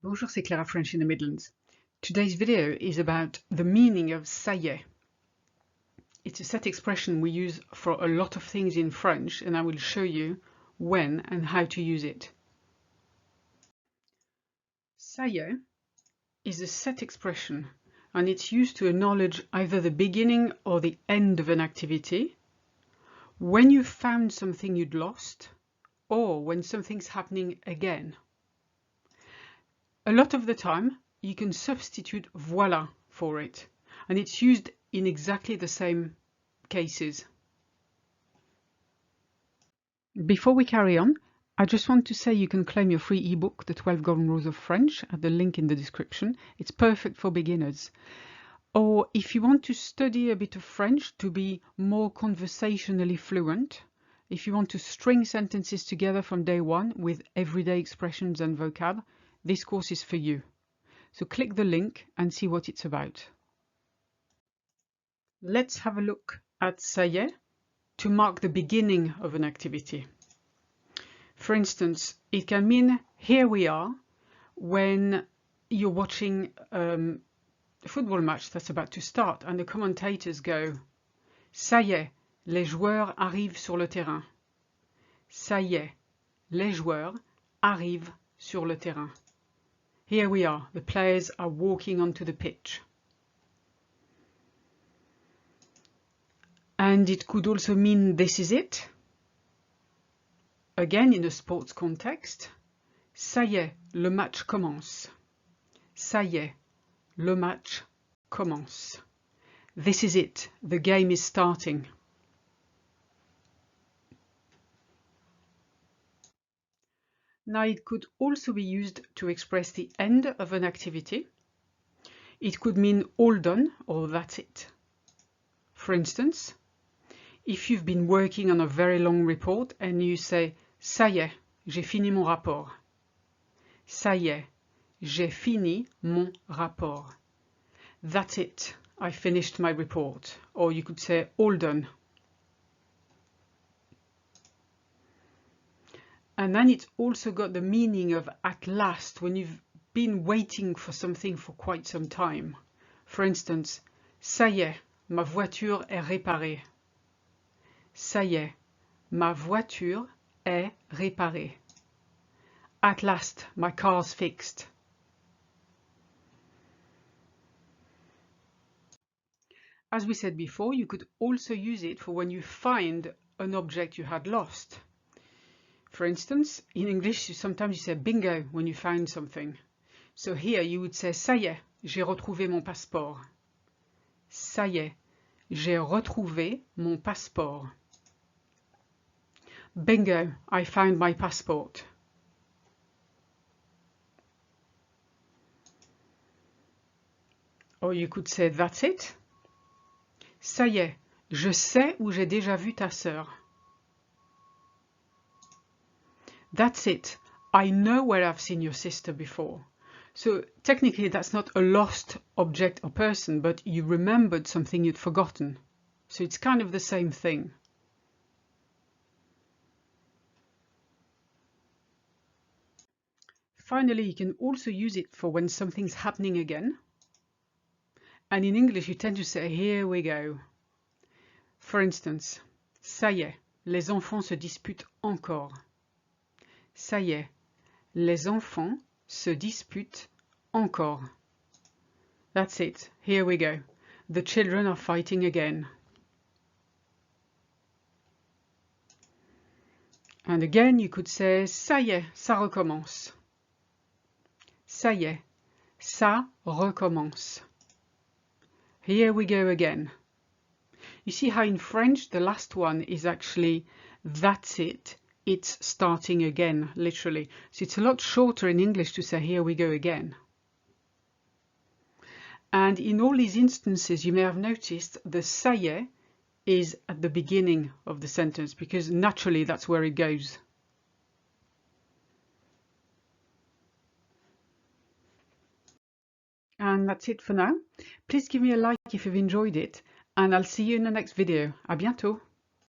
Bonjour, c'est Clara French in the Midlands. Today's video is about the meaning of ça y est. It's a set expression we use for a lot of things in French, and I will show you when and how to use it. Ça y est is a set expression, and it's used to acknowledge either the beginning or the end of an activity, when you found something you'd lost, or when something's happening again. A lot of the time, you can substitute voilà for it, and it's used in exactly the same cases. Before we carry on, I just want to say you can claim your free ebook, The 12 Golden Rules of French, at the link in the description. It's perfect for beginners. Or if you want to study a bit of French to be more conversationally fluent, if you want to string sentences together from day one with everyday expressions and vocab, this course is for you. So click the link and see what it's about. Let's have a look at ça y est to mark the beginning of an activity. For instance, it can mean here we are when you're watching a football match that's about to start and the commentators go, ça y est, les joueurs arrivent sur le terrain. Ça y est, les joueurs arrivent sur le terrain. Here we are, the players are walking onto the pitch. And it could also mean this is it. Again, in a sports context, ça y est, le match commence. Ça y est, le match commence. This is it, the game is starting. Now, it could also be used to express the end of an activity. It could mean all done or that's it. For instance, if you've been working on a very long report and you say, ça y est, j'ai fini mon rapport. Ça y est, j'ai fini mon rapport. That's it, I finished my report. Or you could say, all done. And then it's also got the meaning of at last, when you've been waiting for something for quite some time. For instance, ça y est, ma voiture est réparée. Ça y est, ma voiture est réparée. At last, my car's fixed. As we said before, you could also use it for when you find an object you had lost. For instance, in English, sometimes you say bingo when you find something. So here you would say, ça y est, j'ai retrouvé mon passeport. Ça y est, j'ai retrouvé mon passeport. Bingo, I found my passport. Or you could say, that's it. Ça y est, je sais où j'ai déjà vu ta sœur. That's it, I know where I've seen your sister before. So technically that's not a lost object or person, but you remembered something you'd forgotten. So it's kind of the same thing. Finally, you can also use it for when something's happening again. And in English, you tend to say, here we go. For instance, ça y est, les enfants se disputent encore. Ça y est, les enfants se disputent encore. That's it, here we go. The children are fighting again. And again, you could say, ça y est, ça recommence. Ça y est, ça recommence. Here we go again. You see how in French the last one is actually that's it, it's starting again, literally. So it's a lot shorter in English to say here we go again. And in all these instances, you may have noticed the ça y est is at the beginning of the sentence because naturally that's where it goes. And that's it for now. Please give me a like if you've enjoyed it, and I'll see you in the next video. À bientôt!